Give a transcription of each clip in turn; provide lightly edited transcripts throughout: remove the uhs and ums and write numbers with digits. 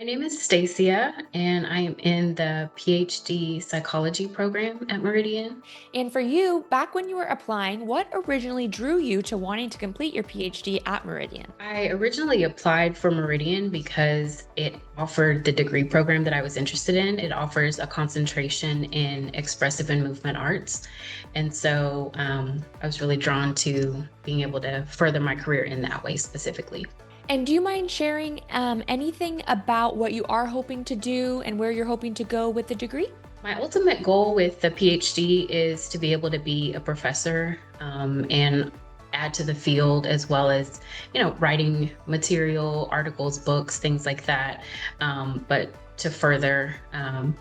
My name is Stacia, and I am in the PhD psychology program at Meridian. And for you, back when you were applying, what originally drew you to wanting to complete your PhD at Meridian? I originally applied for Meridian because it offered the degree program that I was interested in. It offers a concentration in expressive and movement arts. And so I was really drawn to being able to further my career in that way specifically. And do you mind sharing anything about what you are hoping to do and where you're hoping to go with the degree? My ultimate goal with the PhD is to be able to be a professor and add to the field, as well as, writing material, articles, books, things like that. But to further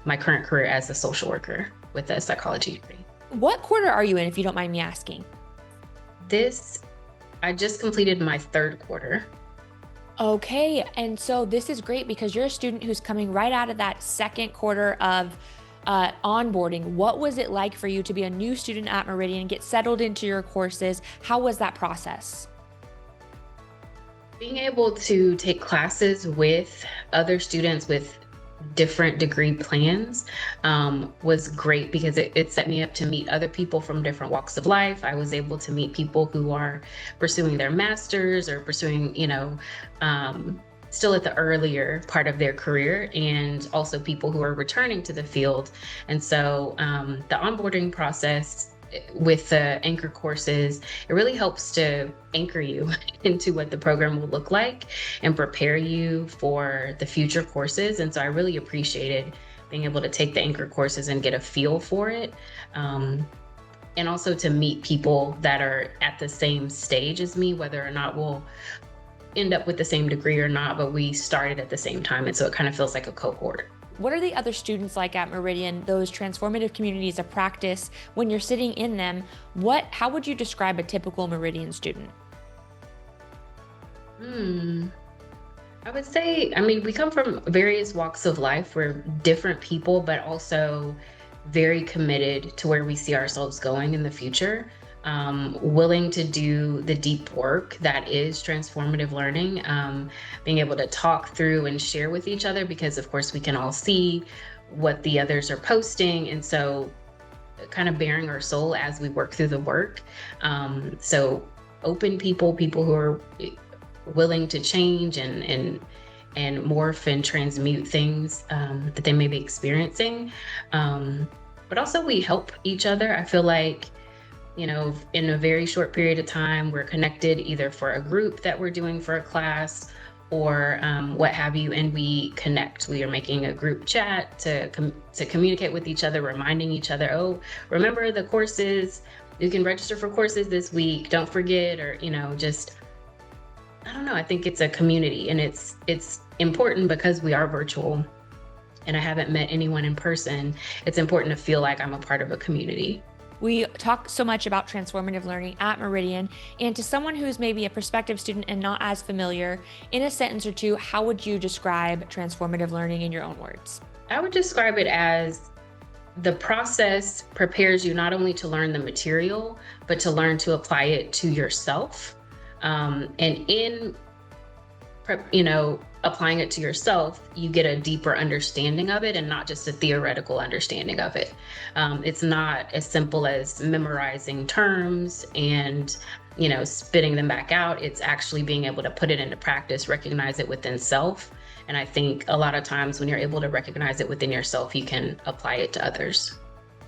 my current career as a social worker with a psychology degree. What quarter are you in, if you don't mind me asking? This, I just completed my third quarter. Okay, and so this is great because you're a student who's coming right out of that second quarter of onboarding. What was it like for you to be a new student at Meridian, get settled into your courses? How was that process? Being able to take classes with other students with different degree plans was great because it set me up to meet other people from different walks of life. I was able to meet people who are pursuing their masters or pursuing, still at the earlier part of their career, and also people who are returning to the field. And so the onboarding process with the anchor courses, it really helps to anchor you into what the program will look like and prepare you for the future courses. And so I really appreciated being able to take the anchor courses and get a feel for it. And also to meet people that are at the same stage as me, whether or not we'll end up with the same degree or not, but we started at the same time. And so it kind of feels like a cohort. What are the other students like at Meridian, those transformative communities of practice? When you're sitting in them, how would you describe a typical Meridian student? Hmm. I would say, I mean, we come from various walks of life. We're different people, but also very committed to where we see ourselves going in the future. Willing to do the deep work that is transformative learning, being able to talk through and share with each other, because of course we can all see what the others are posting. And so kind of bearing our soul as we work through the work. So open people, people who are willing to change and morph and transmute things that they may be experiencing. But also we help each other. I feel like, in a very short period of time, we're connected either for a group that we're doing for a class or what have you, and we connect. We are making a group chat to communicate with each other, reminding each other, oh, remember the courses, you can register for courses this week, don't forget, or, just, I don't know, I think it's a community, and it's important because we are virtual and I haven't met anyone in person. It's important to feel like I'm a part of a community. We talk so much about transformative learning at Meridian, and to someone who's maybe a prospective student and not as familiar, in a sentence or two, how would you describe transformative learning in your own words? I would describe it as the process prepares you not only to learn the material, but to learn to apply it to yourself. And in applying it to yourself, you get a deeper understanding of it and not just a theoretical understanding of it. It's not as simple as memorizing terms and, spitting them back out. It's actually being able to put it into practice, recognize it within self. And I think a lot of times when you're able to recognize it within yourself, you can apply it to others.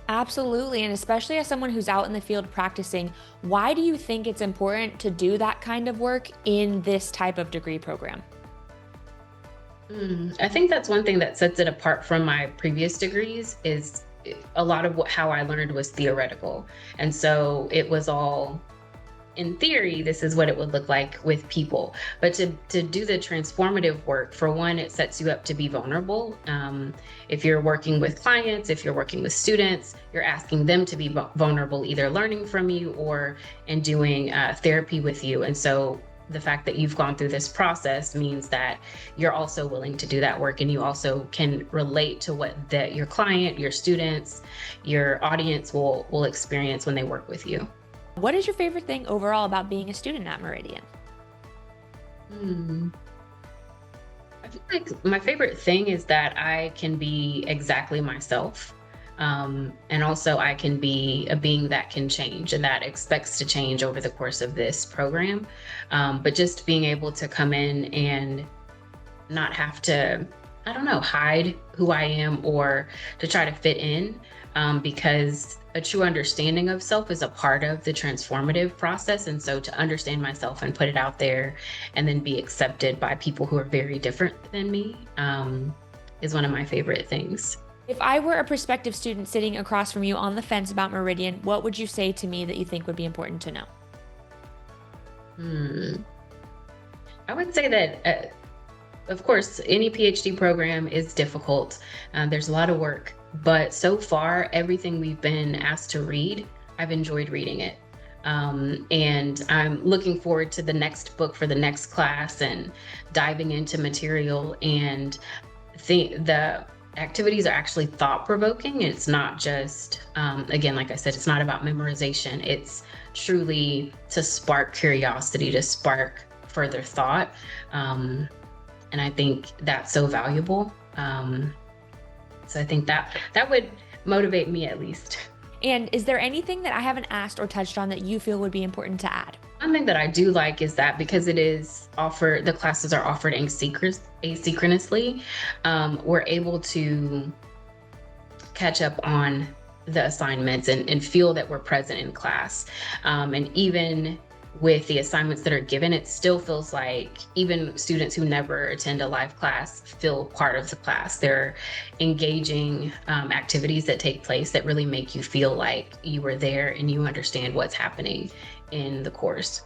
Absolutely. And especially as someone who's out in the field practicing, why do you think it's important to do that kind of work in this type of degree program? I think that's one thing that sets it apart from my previous degrees is a lot of how I learned was theoretical. And so it was all in theory, this is what it would look like with people. But to do the transformative work, for one, it sets you up to be vulnerable. If you're working with clients, if you're working with students, you're asking them to be vulnerable, either learning from you or in doing therapy with you. And so the fact that you've gone through this process means that you're also willing to do that work, and you also can relate to what your client, your students, your audience will experience when they work with you. What is your favorite thing overall about being a student at Meridian? Hmm. I feel like my favorite thing is that I can be exactly myself. And also, I can be a being that can change and that expects to change over the course of this program. But just being able to come in and not have to, I don't know, hide who I am or to try to fit in, because a true understanding of self is a part of the transformative process. And so to understand myself and put it out there and then be accepted by people who are very different than me, is one of my favorite things. If I were a prospective student sitting across from you on the fence about Meridian, what would you say to me that you think would be important to know? Hmm. I would say that, of course, any PhD program is difficult. There's a lot of work, but so far, everything we've been asked to read, I've enjoyed reading it. And I'm looking forward to the next book for the next class and diving into material. And the activities are actually thought provoking. It's not just, again, like I said, it's not about memorization. It's truly to spark curiosity, to spark further thought. And I think that's so valuable. So I think that would motivate me at least. And is there anything that I haven't asked or touched on that you feel would be important to add? One thing that I do like is that because it is offered, the classes are offered asynchronously, we're able to catch up on the assignments and feel that we're present in class. And even with the assignments that are given, it still feels like even students who never attend a live class feel part of the class. They're engaging activities that take place that really make you feel like you were there and you understand what's happening in the course.